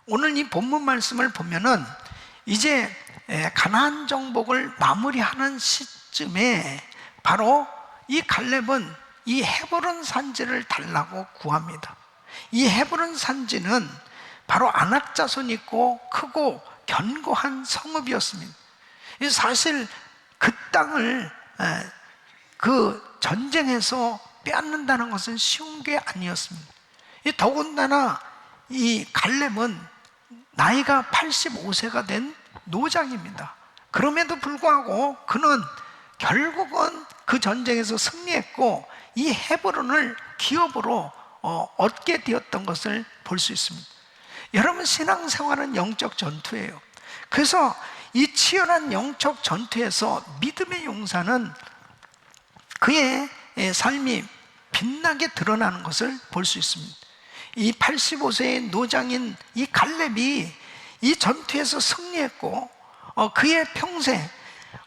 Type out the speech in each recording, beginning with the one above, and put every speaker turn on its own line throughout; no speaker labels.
오늘 이 본문 말씀을 보면은 이제 가나안 정복을 마무리하는 시점에 바로 이 갈렙은 이 헤브론 산지를 달라고 구합니다. 이 헤브론 산지는 바로 아낙 자손이 있고 크고 견고한 성읍이었습니다. 사실 그 땅을 그 전쟁에서 빼앗는다는 것은 쉬운 게 아니었습니다. 더군다나 이 갈렙은 나이가 85세가 된 노장입니다. 그럼에도 불구하고 그는 결국은 그 전쟁에서 승리했고 이 헤브론을 기업으로 얻게 되었던 것을 볼 수 있습니다. 여러분, 신앙생활은 영적 전투예요. 그래서 이 치열한 영적 전투에서 믿음의 용사는 그의 삶이 빛나게 드러나는 것을 볼 수 있습니다. 이 85세의 노장인 이 갈렙이 이 전투에서 승리했고 그의 평생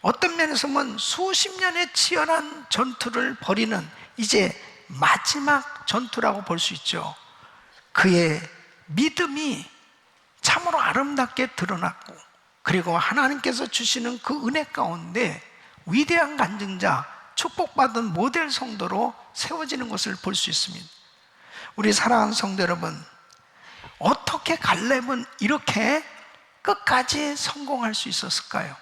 어떤 면에서 보면 수십 년의 치열한 전투를 벌이는 이제 마지막 전투라고 볼 수 있죠. 그의 믿음이 참으로 아름답게 드러났고, 그리고 하나님께서 주시는 그 은혜 가운데 위대한 간증자, 축복받은 모델 성도로 세워지는 것을 볼 수 있습니다. 우리 사랑하는 성도 여러분, 어떻게 갈렙은 이렇게 끝까지 성공할 수 있었을까요?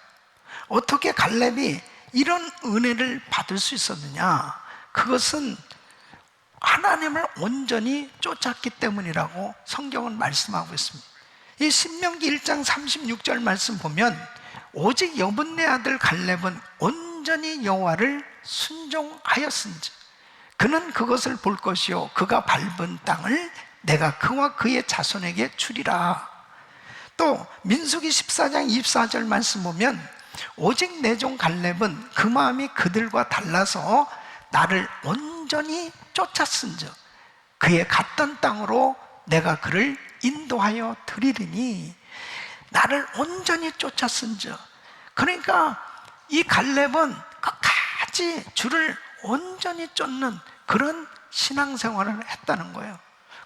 어떻게 갈렙이 이런 은혜를 받을 수 있었느냐? 그것은 하나님을 온전히 쫓았기 때문이라고 성경은 말씀하고 있습니다. 이 신명기 1장 36절 말씀 보면 오직 여분네 아들 갈렙은 온전히 여호와를 순종하였은지 그는 그것을 볼 것이요 그가 밟은 땅을 내가 그와 그의 자손에게 주리라. 또 민수기 14장 24절 말씀 보면 오직 내 종 갈렙은 그 마음이 그들과 달라서 나를 온전히 쫓았은즉 그의 갔던 땅으로 내가 그를 인도하여 드리리니. 나를 온전히 쫓았은즉, 그러니까 이 갈렙은 끝까지 주를 온전히 쫓는 그런 신앙생활을 했다는 거예요.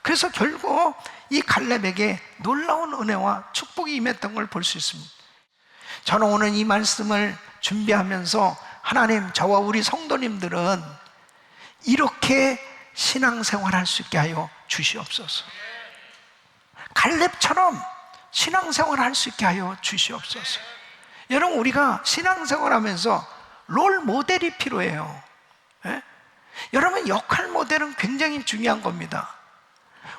그래서 결국 이 갈렙에게 놀라운 은혜와 축복이 임했던 걸 볼 수 있습니다. 저는 오늘 이 말씀을 준비하면서 하나님, 저와 우리 성도님들은 이렇게 신앙생활할 수 있게 하여 주시옵소서. 갈렙처럼 신앙생활할 수 있게 하여 주시옵소서. 여러분, 우리가 신앙생활하면서 롤 모델이 필요해요. 예? 여러분, 역할 모델은 굉장히 중요한 겁니다.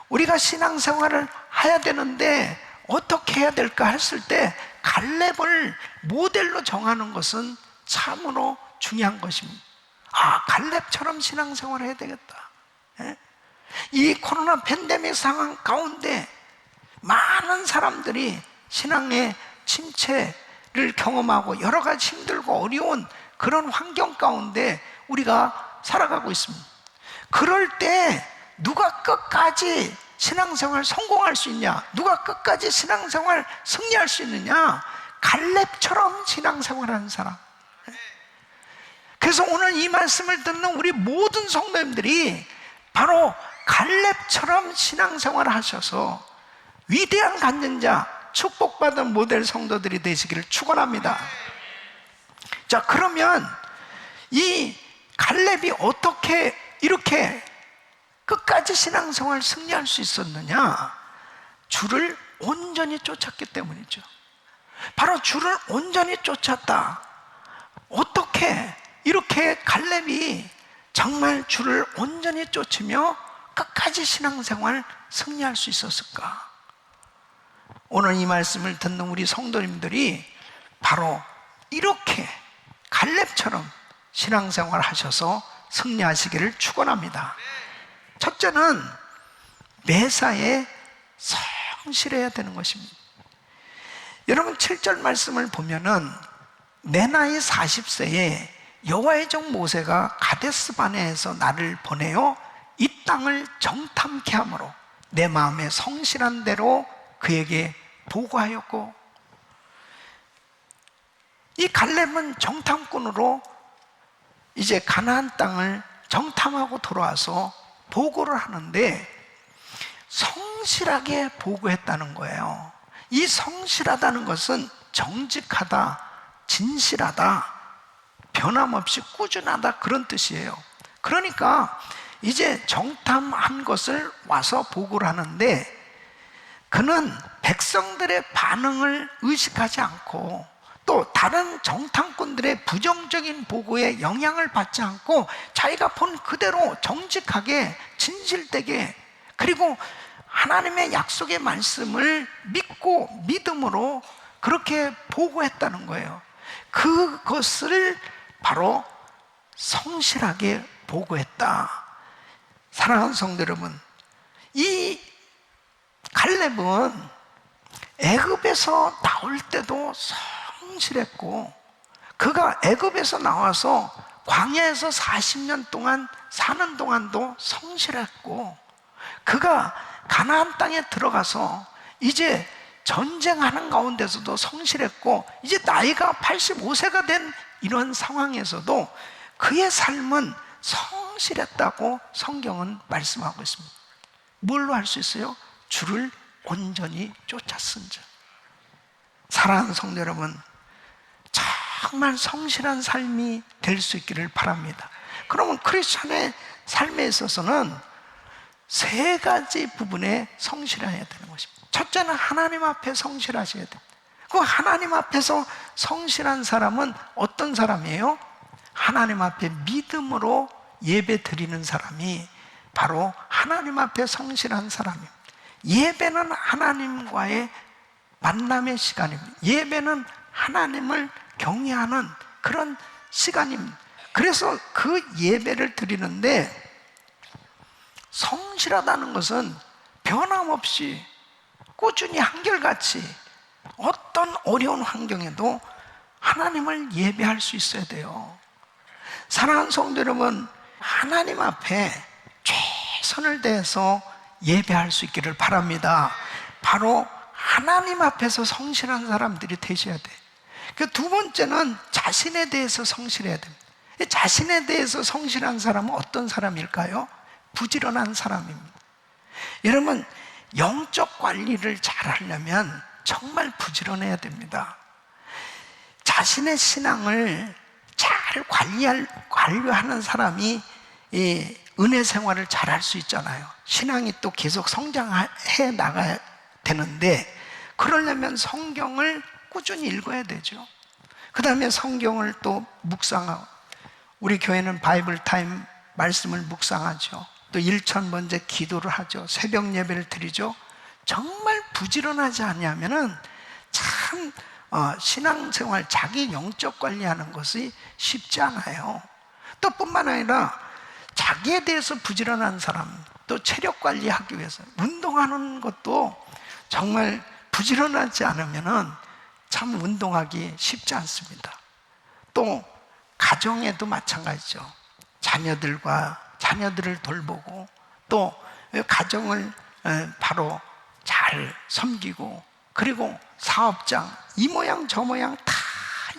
우리가 신앙생활을 해야 되는데 어떻게 해야 될까 했을 때 갈렙을 모델로 정하는 것은 참으로 중요한 것입니다. 아, 갈렙처럼 신앙생활을 해야 되겠다. 예? 이 코로나 팬데믹 상황 가운데 많은 사람들이 신앙의 침체를 경험하고 여러 가지 힘들고 어려운 그런 환경 가운데 우리가 살아가고 있습니다. 그럴 때 누가 끝까지 신앙생활 성공할 수 있냐? 누가 끝까지 신앙생활 승리할 수 있느냐? 갈렙처럼 신앙생활하는 사람. 그래서 오늘 이 말씀을 듣는 우리 모든 성도님들이 바로 갈렙처럼 신앙생활을 하셔서 위대한 간증자, 축복받은 모델 성도들이 되시기를 축원합니다. 자, 그러면 이 갈렙이 어떻게 이렇게 끝까지 신앙생활 승리할 수 있었느냐? 주를 온전히 쫓았기 때문이죠. 바로 주를 온전히 쫓았다. 어떻게 이렇게 갈렙이 정말 주를 온전히 쫓으며 끝까지 신앙생활 승리할 수 있었을까? 오늘 이 말씀을 듣는 우리 성도님들이 바로 이렇게 갈렙처럼 신앙생활 하셔서 승리하시기를 축원합니다. 첫째는 매사에 성실해야 되는 것입니다. 여러분, 7절 말씀을 보면은 내 나이 40세에 여호와의 종 모세가 가데스 바네에서 나를 보내어 이 땅을 정탐케 함으로 내 마음에 성실한 대로 그에게 보고하였고, 이 갈렙은 정탐꾼으로 이제 가나안 땅을 정탐하고 돌아와서 보고를 하는데 성실하게 보고했다는 거예요. 이 성실하다는 것은 정직하다, 진실하다, 변함없이 꾸준하다, 그런 뜻이에요. 그러니까 이제 정탐한 것을 와서 보고를 하는데, 그는 백성들의 반응을 의식하지 않고 또 다른 정탐꾼들의 부정적인 보고에 영향을 받지 않고 자기가 본 그대로 정직하게, 진실되게, 그리고 하나님의 약속의 말씀을 믿고 믿음으로 그렇게 보고했다는 거예요. 그것을 바로 성실하게 보고했다. 사랑하는 성도 여러분, 이 갈렙은 애굽에서 나올 때도 성실했고, 그가 애굽에서 나와서 광야에서 40년 동안 사는 동안도 성실했고, 그가 가나안 땅에 들어가서 이제 전쟁하는 가운데서도 성실했고, 이제 나이가 85세가 된 이런 상황에서도 그의 삶은 성실했다고 성경은 말씀하고 있습니다. 뭘로 할 수 있어요? 주를 온전히 쫓았은즉. 사랑하는 성도 여러분, 정말 성실한 삶이 될 수 있기를 바랍니다. 그러면 크리스천의 삶에 있어서는 세 가지 부분에 성실해야 되는 것입니다. 첫째는 하나님 앞에 성실하셔야 돼요. 그 하나님 앞에서 성실한 사람은 어떤 사람이에요? 하나님 앞에 믿음으로 예배 드리는 사람이 바로 하나님 앞에 성실한 사람입니다. 예배는 하나님과의 만남의 시간입니다. 예배는 하나님을 경외하는 그런 시간입니다. 그래서 그 예배를 드리는데, 성실하다는 것은 변함없이 꾸준히 한결같이 어떤 어려운 환경에도 하나님을 예배할 수 있어야 돼요. 사랑하는 성도 여러분, 하나님 앞에 최선을 다해서 예배할 수 있기를 바랍니다. 바로 하나님 앞에서 성실한 사람들이 되셔야 돼요. 그 두 번째는 자신에 대해서 성실해야 됩니다. 자신에 대해서 성실한 사람은 어떤 사람일까요? 부지런한 사람입니다. 여러분, 영적 관리를 잘 하려면 정말 부지런해야 됩니다. 자신의 신앙을 잘 관리하는 사람이 이 은혜 생활을 잘 할 수 있잖아요. 신앙이 또 계속 성장해 나가야 되는데, 그러려면 성경을 꾸준히 읽어야 되죠. 그 다음에 성경을 또 묵상하고, 우리 교회는 바이블 타임 말씀을 묵상하죠. 또 일천번제 기도를 하죠. 새벽 예배를 드리죠. 정말 부지런하지 않으면은 참 신앙생활, 자기 영적 관리하는 것이 쉽지 않아요. 또 뿐만 아니라 자기에 대해서 부지런한 사람, 또 체력 관리하기 위해서 운동하는 것도 정말 부지런하지 않으면은 참 운동하기 쉽지 않습니다. 또 가정에도 마찬가지죠. 자녀들을 돌보고, 또 가정을 바로 잘 섬기고, 그리고 사업장 이 모양 저 모양 다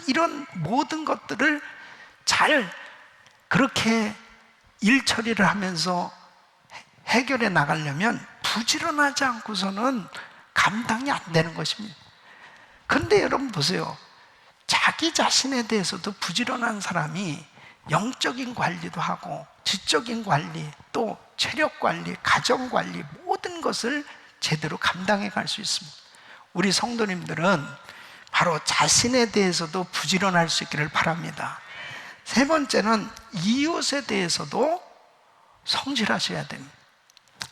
이런 모든 것들을 잘 그렇게 일 처리를 하면서 해결해 나가려면 부지런하지 않고서는 감당이 안 되는 것입니다. 그런데 여러분 보세요. 자기 자신에 대해서도 부지런한 사람이 영적인 관리도 하고 지적인 관리, 또 체력 관리, 가정 관리, 모든 것을 제대로 감당해 갈 수 있습니다. 우리 성도님들은 바로 자신에 대해서도 부지런할 수 있기를 바랍니다. 세 번째는 이웃에 대해서도 성실하셔야 됩니다.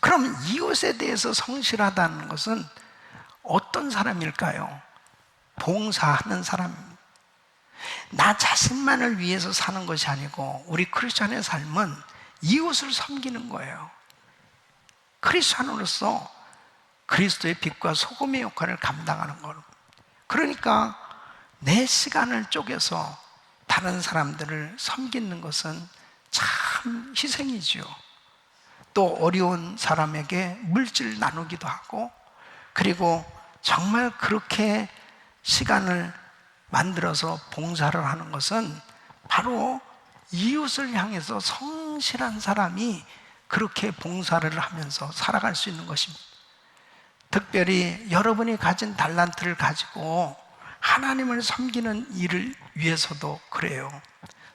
그럼 이웃에 대해서 성실하다는 것은 어떤 사람일까요? 봉사하는 사람입니다. 나 자신만을 위해서 사는 것이 아니고, 우리 크리스천의 삶은 이웃을 섬기는 거예요. 크리스천으로서 그리스도의 빛과 소금의 역할을 감당하는 거예요. 그러니까 내 시간을 쪼개서 다른 사람들을 섬기는 것은 참 희생이죠. 또 어려운 사람에게 물질 나누기도 하고, 그리고 정말 그렇게 시간을 만들어서 봉사를 하는 것은 바로 이웃을 향해서 성실한 사람이 그렇게 봉사를 하면서 살아갈 수 있는 것입니다. 특별히 여러분이 가진 달란트를 가지고 하나님을 섬기는 일을 위해서도 그래요.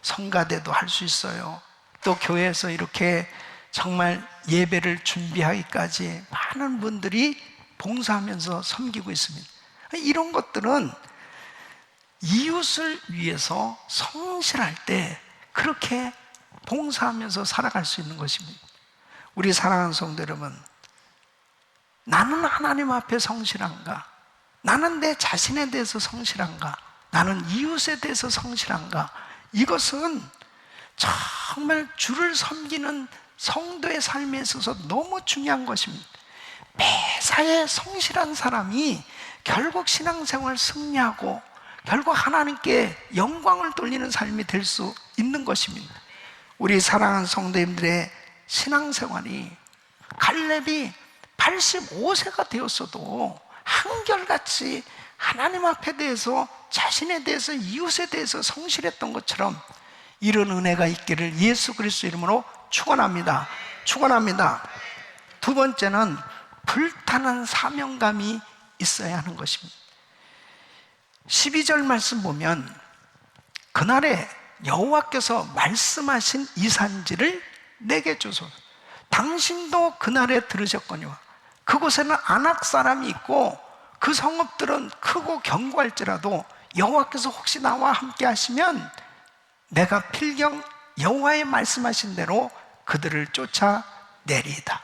성가대도 할 수 있어요. 또 교회에서 이렇게 정말 예배를 준비하기까지 많은 분들이 봉사하면서 섬기고 있습니다. 이런 것들은 이웃을 위해서 성실할 때 그렇게 봉사하면서 살아갈 수 있는 것입니다. 우리 사랑하는 성도 여러분, 나는 하나님 앞에 성실한가? 나는 내 자신에 대해서 성실한가? 나는 이웃에 대해서 성실한가? 이것은 정말 주를 섬기는 성도의 삶에 있어서 너무 중요한 것입니다. 매사에 성실한 사람이 결국 신앙생활을 승리하고 결국 하나님께 영광을 돌리는 삶이 될 수 있는 것입니다. 우리 사랑하는 성도님들의 신앙생활이 갈렙이 85세가 되었어도 한결같이 하나님 앞에 대해서, 자신에 대해서, 이웃에 대해서 성실했던 것처럼 이런 은혜가 있기를 예수 그리스도 이름으로 축원합니다. 축원합니다. 두 번째는 불타는 사명감이 있어야 하는 것입니다. 12절 말씀 보면 그날에 여호와께서 말씀하신 이 산지를 내게 주소서. 당신도 그날에 들으셨거니와 그곳에는 아낙 사람이 있고 그 성읍들은 크고 견고할지라도 여호와께서 혹시 나와 함께 하시면 내가 필경 여호와의 말씀하신 대로 그들을 쫓아내리이다.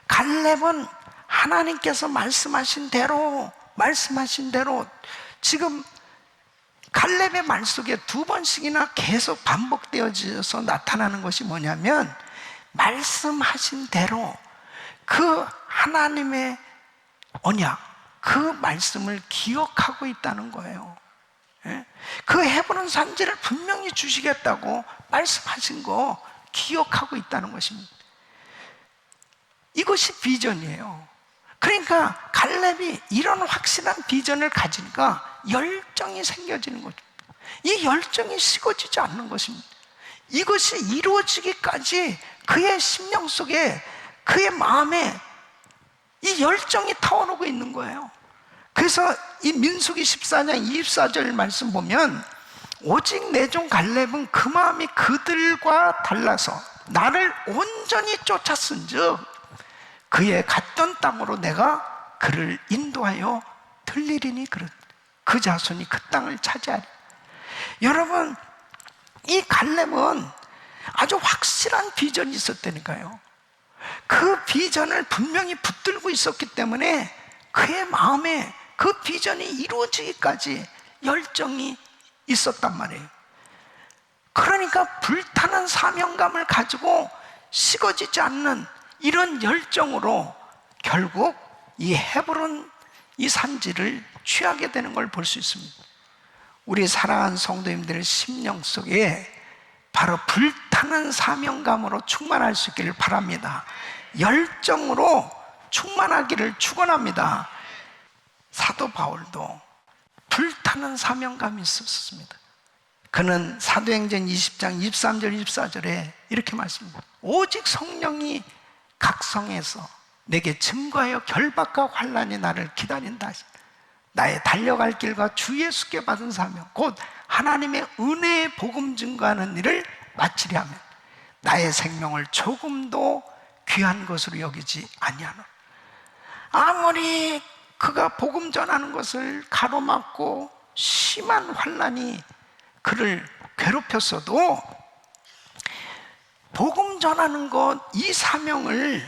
갈렙은 하나님께서 말씀하신 대로 지금 갈렙의 말 속에 두 번씩이나 계속 반복되어져서 나타나는 것이 뭐냐면 말씀하신 대로 그 하나님의 언약, 그 말씀을 기억하고 있다는 거예요. 그 헤브론 산지를 분명히 주시겠다고 말씀하신 거 기억하고 있다는 것입니다. 이것이 비전이에요. 그러니까 갈렙이 이런 확실한 비전을 가지니까 열정이 생겨지는 거죠. 이 열정이 식어지지 않는 것입니다. 이것이 이루어지기까지 그의 심령 속에, 그의 마음에 이 열정이 타오르고 있는 거예요. 그래서 이 민수기 14장 24절 말씀 보면 오직 내 종 갈렙은 그 마음이 그들과 달라서 나를 온전히 쫓았은즉 그의 갔던 땅으로 내가 그를 인도하여 들리리니 그 자손이 그 땅을 차지하리. 여러분, 이 갈렙은 아주 확실한 비전이 있었다니까요. 그 비전을 분명히 붙들고 있었기 때문에 그의 마음에 그 비전이 이루어지기까지 열정이 있었단 말이에요. 그러니까 불타는 사명감을 가지고 식어지지 않는 이런 열정으로 결국 이 헤브론 이 산지를 취하게 되는 걸 볼 수 있습니다. 우리 사랑하는 성도님들의 심령 속에 바로 불타는 사명감으로 충만할 수 있기를 바랍니다. 열정으로 충만하기를 축원합니다. 사도 바울도 불타는 사명감이 있었습니다. 그는 사도행전 20장 23절 24절에 이렇게 말씀합니다. 오직 성령이 각성해서 내게 증거하여 결박과 환난이 나를 기다린다. 나의 달려갈 길과 주 예수께 받은 사명 곧 하나님의 은혜의 복음 증거하는 일을 마치려 하면 나의 생명을 조금도 귀한 것으로 여기지 아니하노라. 아무리 그가 복음 전하는 것을 가로막고 심한 환난이 그를 괴롭혔어도 복음 전하는 것, 이 사명을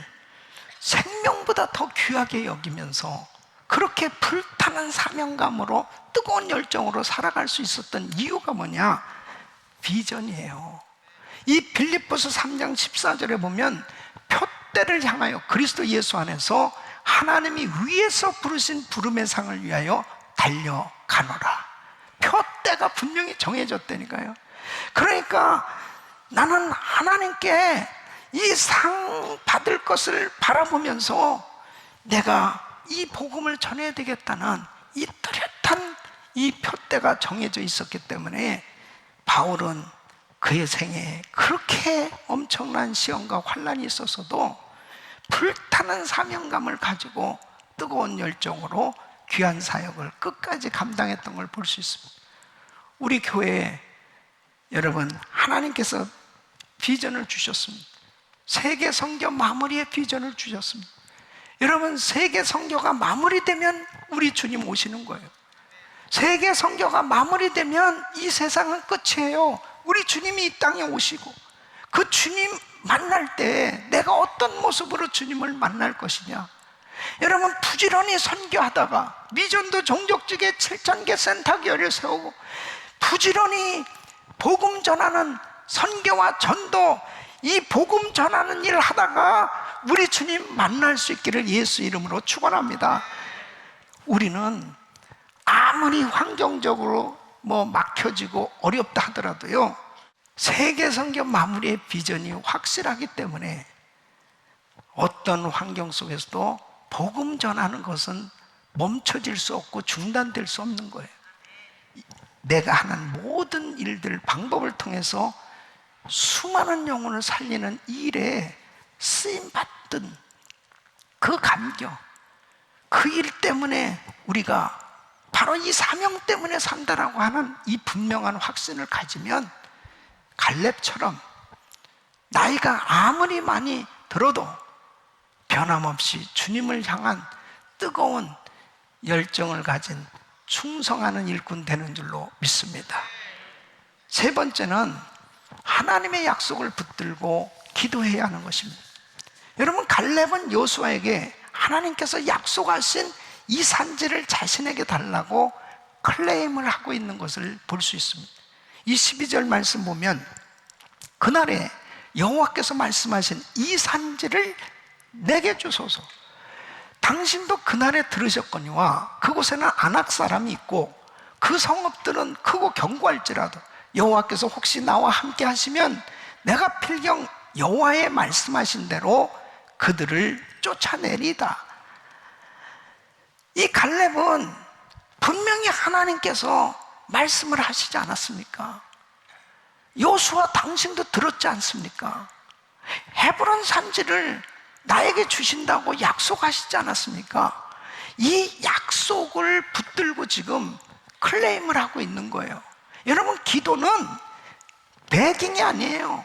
생명보다 더 귀하게 여기면서 그렇게 불타는 사명감으로 뜨거운 열정으로 살아갈 수 있었던 이유가 뭐냐? 비전이에요. 이 빌립보서 3장 14절에 보면 표대를 향하여 그리스도 예수 안에서 하나님이 위에서 부르신 부름의 상을 위하여 달려가노라. 표대가 분명히 정해졌다니까요. 그러니까 나는 하나님께 이 상 받을 것을 바라보면서 내가 이 복음을 전해야 되겠다는 이 뚜렷한 이 표대가 정해져 있었기 때문에 바울은 그의 생에 그렇게 엄청난 시험과 환난이 있었어도 불타는 사명감을 가지고 뜨거운 열정으로 귀한 사역을 끝까지 감당했던 걸 볼 수 있습니다. 우리 교회에 여러분, 하나님께서 비전을 주셨습니다. 세계 선교 마무리의 비전을 주셨습니다. 여러분, 세계 선교가 마무리되면 우리 주님 오시는 거예요. 세계 선교가 마무리되면 이 세상은 끝이에요. 우리 주님이 이 땅에 오시고, 그 주님 만날 때 내가 어떤 모습으로 주님을 만날 것이냐. 여러분, 부지런히 선교하다가 미전도 종족지계 7,000개 센터교회를 세우고 부지런히 복음 전하는 선교와 전도, 이 복음 전하는 일을 하다가 우리 주님 만날 수 있기를 예수 이름으로 축원합니다. 우리는 아무리 환경적으로 막혀지고 어렵다 하더라도요, 세계 선교 마무리의 비전이 확실하기 때문에 어떤 환경 속에서도 복음 전하는 것은 멈춰질 수 없고 중단될 수 없는 거예요. 내가 하는 모든 일들, 방법을 통해서 수많은 영혼을 살리는 이 일에 쓰임받던 그 감격, 그 일 때문에 우리가 바로 이 사명 때문에 산다라고 하는 이 분명한 확신을 가지면 갈렙처럼 나이가 아무리 많이 들어도 변함없이 주님을 향한 뜨거운 열정을 가진 충성하는 일꾼 되는 줄로 믿습니다. 세 번째는 하나님의 약속을 붙들고 기도해야 하는 것입니다. 여러분, 갈렙은 여호수아에게 하나님께서 약속하신 이 산지를 자신에게 달라고 클레임을 하고 있는 것을 볼 수 있습니다. 이 12절 말씀 보면 그날에 여호와께서 말씀하신 이 산지를 내게 주소서. 당신도 그날에 들으셨거니와 그곳에는 아낙 사람이 있고 그 성읍들은 크고 견고할지라도 여호와께서 혹시 나와 함께 하시면 내가 필경 여호와의 말씀하신 대로 그들을 쫓아내리다. 이 갈렙은 분명히 하나님께서 말씀을 하시지 않았습니까? 여호수아, 당신도 들었지 않습니까? 헤브론 산지를 나에게 주신다고 약속하시지 않았습니까? 이 약속을 붙들고 지금 클레임을 하고 있는 거예요. 여러분, 기도는 베깅이 아니에요.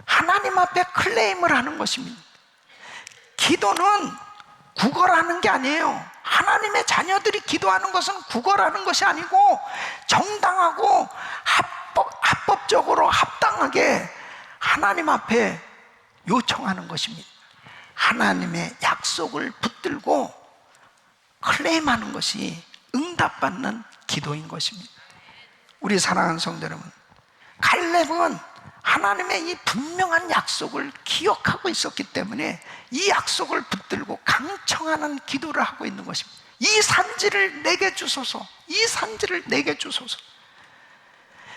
하나님 앞에 클레임을 하는 것입니다. 기도는 구걸하는 게 아니에요. 하나님의 자녀들이 기도하는 것은 구걸하는 것이 아니고 정당하고 합법적으로 합당하게 하나님 앞에 요청하는 것입니다. 하나님의 약속을 붙들고 클레임하는 것이 응답받는 기도인 것입니다. 우리 사랑하는 성도 여러분, 갈렙은 하나님의 이 분명한 약속을 기억하고 있었기 때문에 이 약속을 붙들고 강청하는 기도를 하고 있는 것입니다. 이 산지를 내게 주소서, 이 산지를 내게 주소서.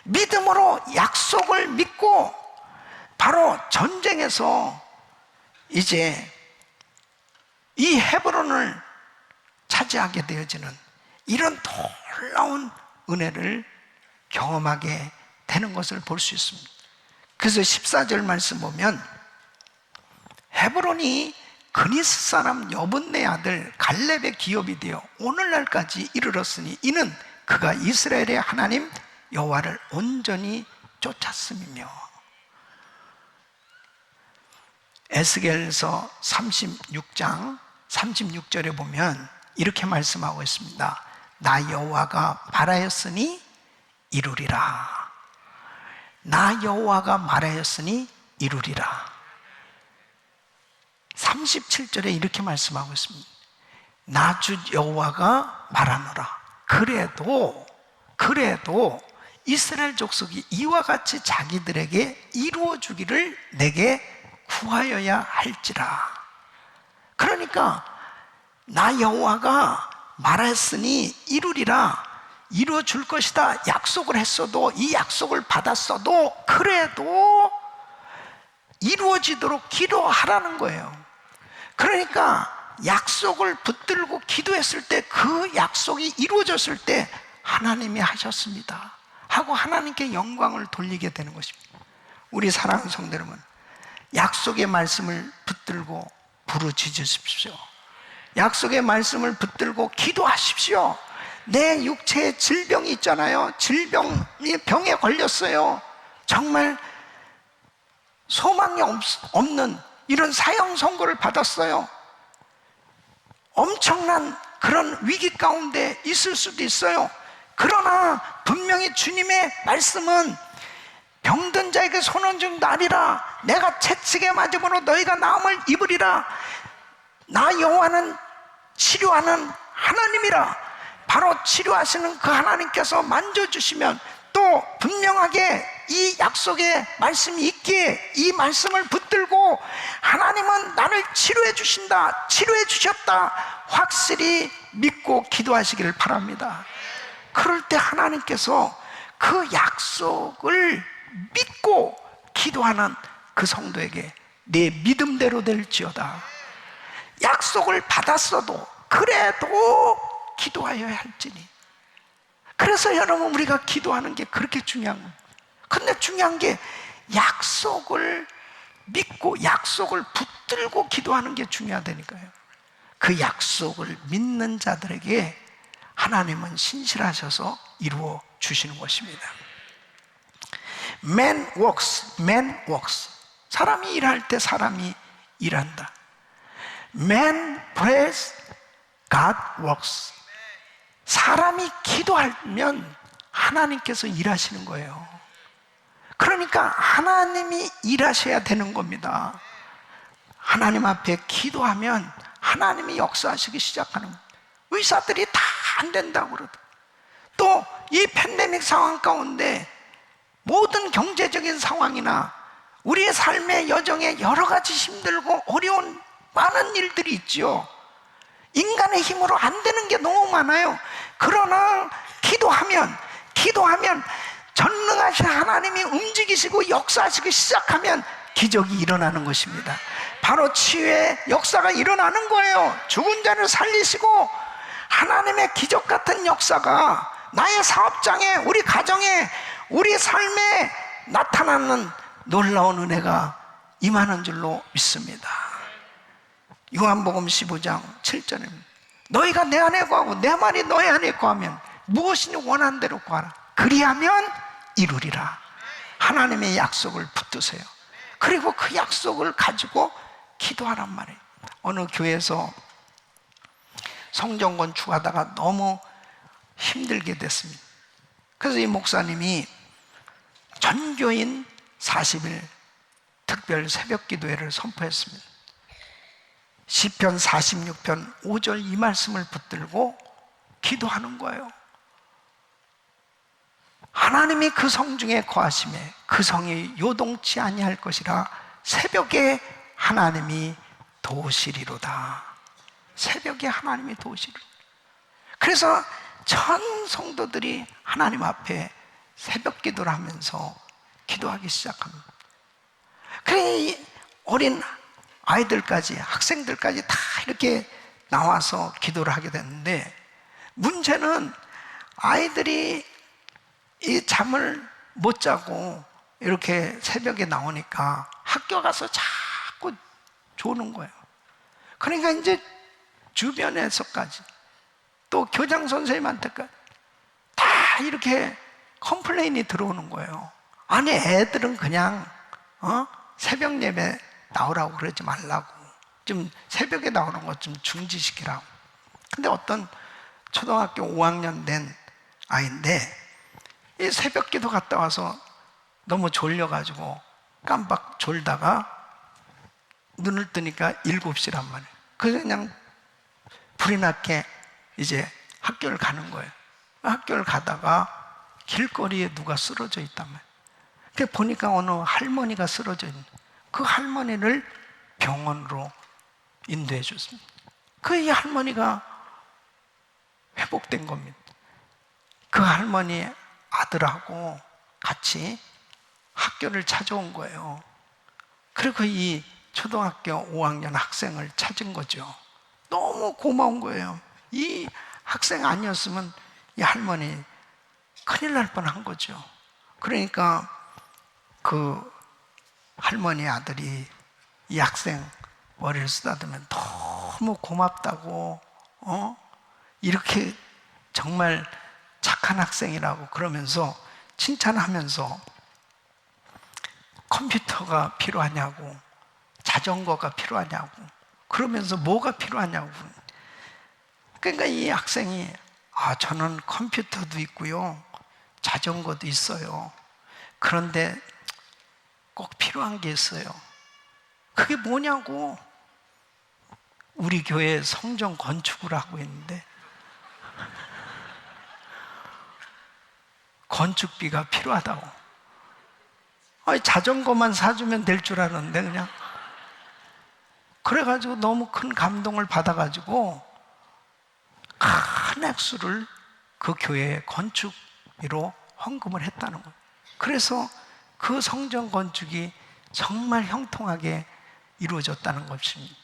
믿음으로 약속을 믿고 바로 전쟁에서 이제 이 헤브론을 차지하게 되어지는 이런 놀라운 은혜를 경험하게 되는 것을 볼 수 있습니다. 그래서 14절 말씀 보면 헤브론이 그니스 사람 여분네 아들 갈렙의 기업이 되어 오늘날까지 이르렀으니 이는 그가 이스라엘의 하나님 여호와를 온전히 쫓았음이며. 에스겔서 36장 36절에 보면 이렇게 말씀하고 있습니다. 나 여호와가 말하였으니 이루리라. 나 여호와가 말하였으니 이루리라. 37절에 이렇게 말씀하고 있습니다. 나 주 여호와가 말하노라. 그래도 이스라엘 족속이 이와 같이 자기들에게 이루어 주기를 내게 구하여야 할지라. 그러니까 나 여호와가 말했으니 이루리라. 이루어 줄 것이다 약속을 했어도, 이 약속을 받았어도 그래도 이루어지도록 기도하라는 거예요. 그러니까 약속을 붙들고 기도했을 때 그 약속이 이루어졌을 때 하나님이 하셨습니다 하고 하나님께 영광을 돌리게 되는 것입니다. 우리 사랑하는 성도 여러분, 약속의 말씀을 붙들고 부르짖으십시오. 약속의 말씀을 붙들고 기도하십시오. 내 육체에 질병이 있잖아요. 병에 걸렸어요. 정말 소망이 없는 이런 사형 선고를 받았어요. 엄청난 그런 위기 가운데 있을 수도 있어요. 그러나 분명히 주님의 말씀은 병든 자에게 손 얹은 날이라, 내가 채찍에 맞음으로 너희가 나음을 입으리라. 나 여호와는 치료하는 하나님이라. 바로 치료하시는 그 하나님께서 만져주시면, 또 분명하게 이 약속의 말씀이 있기에 이 말씀을 붙들고 하나님은 나를 치료해 주신다, 치료해 주셨다, 확실히 믿고 기도하시기를 바랍니다. 그럴 때 하나님께서 그 약속을 믿고 기도하는 그 성도에게 내 믿음대로 될지어다. 약속을 받았어도 그래도 기도하여야 할지니. 그래서 여러분, 우리가 기도하는 게 그렇게 중요한 거예요. 근데 중요한 게 약속을 믿고 약속을 붙들고 기도하는 게 중요하다니까요. 그 약속을 믿는 자들에게 하나님은 신실하셔서 이루어 주시는 것입니다. Man works, man works. 사람이 일할 때 사람이 일한다. Man prays, God works. 사람이 기도하면 하나님께서 일하시는 거예요. 그러니까 하나님이 일하셔야 되는 겁니다. 하나님 앞에 기도하면 하나님이 역사하시기 시작하는 거예요. 의사들이 다 안 된다고 그러더라고요. 또 이 팬데믹 상황 가운데 모든 경제적인 상황이나 우리의 삶의 여정에 여러 가지 힘들고 어려운 많은 일들이 있죠. 인간의 힘으로 안 되는 게 너무 많아요. 그러나 기도하면 전능하신 하나님이 움직이시고 역사하시기 시작하면 기적이 일어나는 것입니다. 바로 치유의 역사가 일어나는 거예요. 죽은 자를 살리시고 하나님의 기적 같은 역사가 나의 사업장에, 우리 가정에, 우리 삶에 나타나는 놀라운 은혜가 임하는 줄로 믿습니다. 요한복음 15장 7절입니다. 너희가 내 안에 거하고 내 말이 너희 안에 거하면 무엇이니 원하는 대로 구하라. 그리하면 이루리라. 하나님의 약속을 붙드세요. 그리고 그 약속을 가지고 기도하란 말이에요. 어느 교회에서 성전 건축하다가 너무 힘들게 됐습니다. 그래서 이 목사님이 전교인 40일 특별 새벽 기도회를 선포했습니다. 시편 46편 5절 이 말씀을 붙들고 기도하는 거예요. 하나님이 그 성중에 거하심에 그 성이 요동치 아니할 것이라. 새벽에 하나님이 도우시리로다. 새벽에 하나님이 도우시리로다. 그래서 전 성도들이 하나님 앞에 새벽 기도를 하면서 기도하기 시작합니다. 그래, 어린 아이들까지, 학생들까지 다 이렇게 나와서 기도를 하게 됐는데, 문제는 아이들이 이 잠을 못 자고 이렇게 새벽에 나오니까 학교 가서 자꾸 조는 거예요. 그러니까 이제 주변에서까지 또 교장 선생님한테까지 다 이렇게 컴플레인이 들어오는 거예요. 아니, 애들은 그냥 새벽 예배 나오라고 그러지 말라고, 좀 새벽에 나오는 것 좀 중지시키라고. 근데 어떤 초등학교 5학년 된 아이인데 이 새벽 기도 갔다 와서 너무 졸려가지고 깜빡 졸다가 눈을 뜨니까 7시란 말이에요. 그래서 그냥 불이 났게 이제 학교를 가는 거예요. 학교를 가다가 길거리에 누가 쓰러져 있단 말이에요. 그래서 보니까 어느 할머니가 쓰러져 있는, 그 할머니를 병원으로 인도해 줬습니다. 그 이 할머니가 회복된 겁니다. 그 할머니 아들하고 같이 학교를 찾아온 거예요. 그리고 이 초등학교 5학년 학생을 찾은 거죠. 너무 고마운 거예요. 이 학생 아니었으면 이 할머니 큰일 날 뻔한 거죠. 그러니까 그 할머니 아들이 이 학생 머리를 쓰다듬으면 너무 고맙다고, 이렇게 정말 착한 학생이라고 그러면서 칭찬하면서 컴퓨터가 필요하냐고, 자전거가 필요하냐고, 그러면서 뭐가 필요하냐고. 그러니까 이 학생이 저는 컴퓨터도 있고요, 자전거도 있어요. 그런데 꼭 필요한 게 있어요. 그게 뭐냐고. 우리 교회 성전 건축을 하고 있는데 건축비가 필요하다고. 자전거만 사주면 될 줄 알았는데 그냥. 그래가지고 너무 큰 감동을 받아가지고 큰 액수를 그 교회에 건축비로 헌금을 했다는 거예요. 그래서 그 성전 건축이 정말 형통하게 이루어졌다는 것입니다.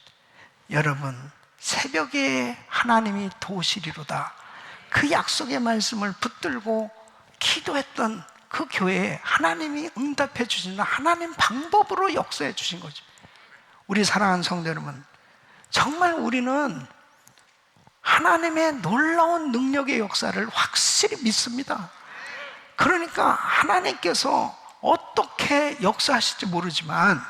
여러분, 새벽에 하나님이 도우시리로다, 그 약속의 말씀을 붙들고 기도했던 그 교회에 하나님이 응답해 주시는 하나님 방법으로 역사해 주신 거죠. 우리 사랑하는 성도 여러분, 정말 우리는 하나님의 놀라운 능력의 역사를 확실히 믿습니다. 그러니까 하나님께서 어떻게 역사하실지 모르지만,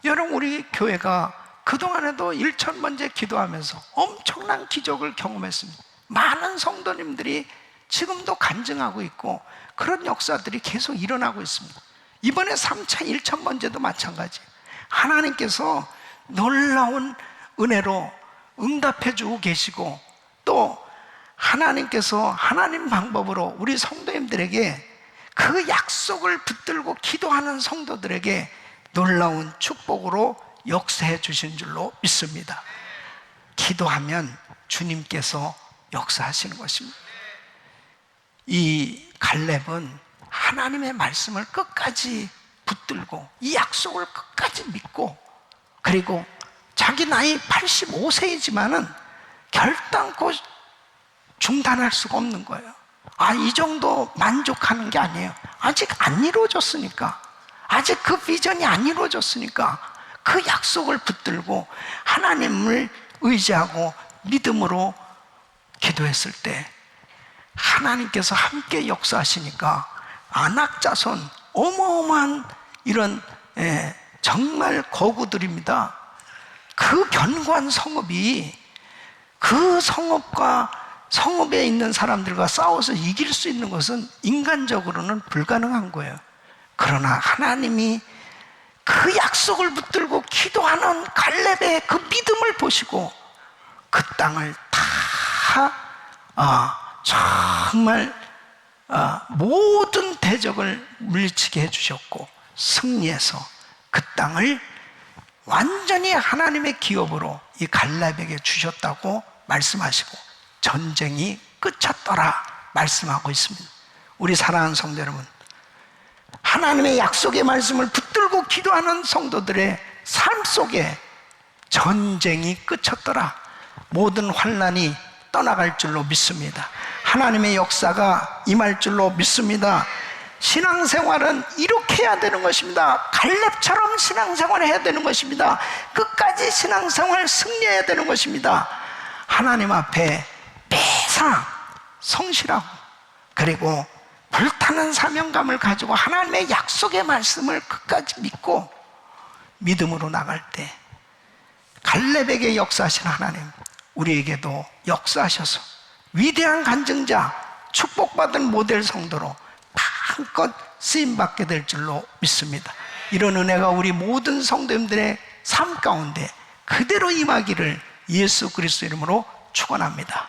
여러분, 우리 교회가 그동안에도 1000번째 기도하면서 엄청난 기적을 경험했습니다. 많은 성도님들이 지금도 간증하고 있고 그런 역사들이 계속 일어나고 있습니다. 이번에 3차 1000번째도 마찬가지예요. 하나님께서 놀라운 은혜로 응답해 주고 계시고, 또 하나님께서 하나님 방법으로 우리 성도님들에게 그 약속을 붙들고 기도하는 성도들에게 놀라운 축복으로 역사해 주신 줄로 믿습니다. 기도하면 주님께서 역사하시는 것입니다. 이 갈렙은 하나님의 말씀을 끝까지 붙들고 이 약속을 끝까지 믿고, 그리고 자기 나이 85세이지만은 결단코 중단할 수가 없는 거예요. 이 정도 만족하는 게 아니에요. 아직 안 이루어졌으니까, 아직 그 비전이 안 이루어졌으니까 그 약속을 붙들고 하나님을 의지하고 믿음으로 기도했을 때 하나님께서 함께 역사하시니까 안악자손, 어마어마한 이런 정말 거구들입니다. 그 견고한 성읍이, 그 성읍과 성읍에 있는 사람들과 싸워서 이길 수 있는 것은 인간적으로는 불가능한 거예요. 그러나 하나님이 그 약속을 붙들고 기도하는 갈렙의 그 믿음을 보시고 그 땅을 다 정말 모든 대적을 물리치게 해주셨고 승리해서 그 땅을 완전히 하나님의 기업으로 이 갈렙에게 주셨다고 말씀하시고 전쟁이 끝쳤더라 말씀하고 있습니다. 우리 사랑하는 성도 여러분, 하나님의 약속의 말씀을 붙들고 기도하는 성도들의 삶 속에 전쟁이 끝쳤더라, 모든 환난이 떠나갈 줄로 믿습니다. 하나님의 역사가 임할 줄로 믿습니다. 신앙생활은 이렇게 해야 되는 것입니다. 갈렙처럼 신앙생활을 해야 되는 것입니다. 끝까지 신앙생활 승리해야 되는 것입니다. 하나님 앞에 매사 성실하고, 그리고 불타는 사명감을 가지고 하나님의 약속의 말씀을 끝까지 믿고 믿음으로 나갈 때 갈렙에게 역사하신 하나님, 우리에게도 역사하셔서 위대한 간증자, 축복받은 모델 성도로 마음껏 쓰임받게 될 줄로 믿습니다. 이런 은혜가 우리 모든 성도님들의 삶 가운데 그대로 임하기를 예수 그리스도 이름으로 축원합니다.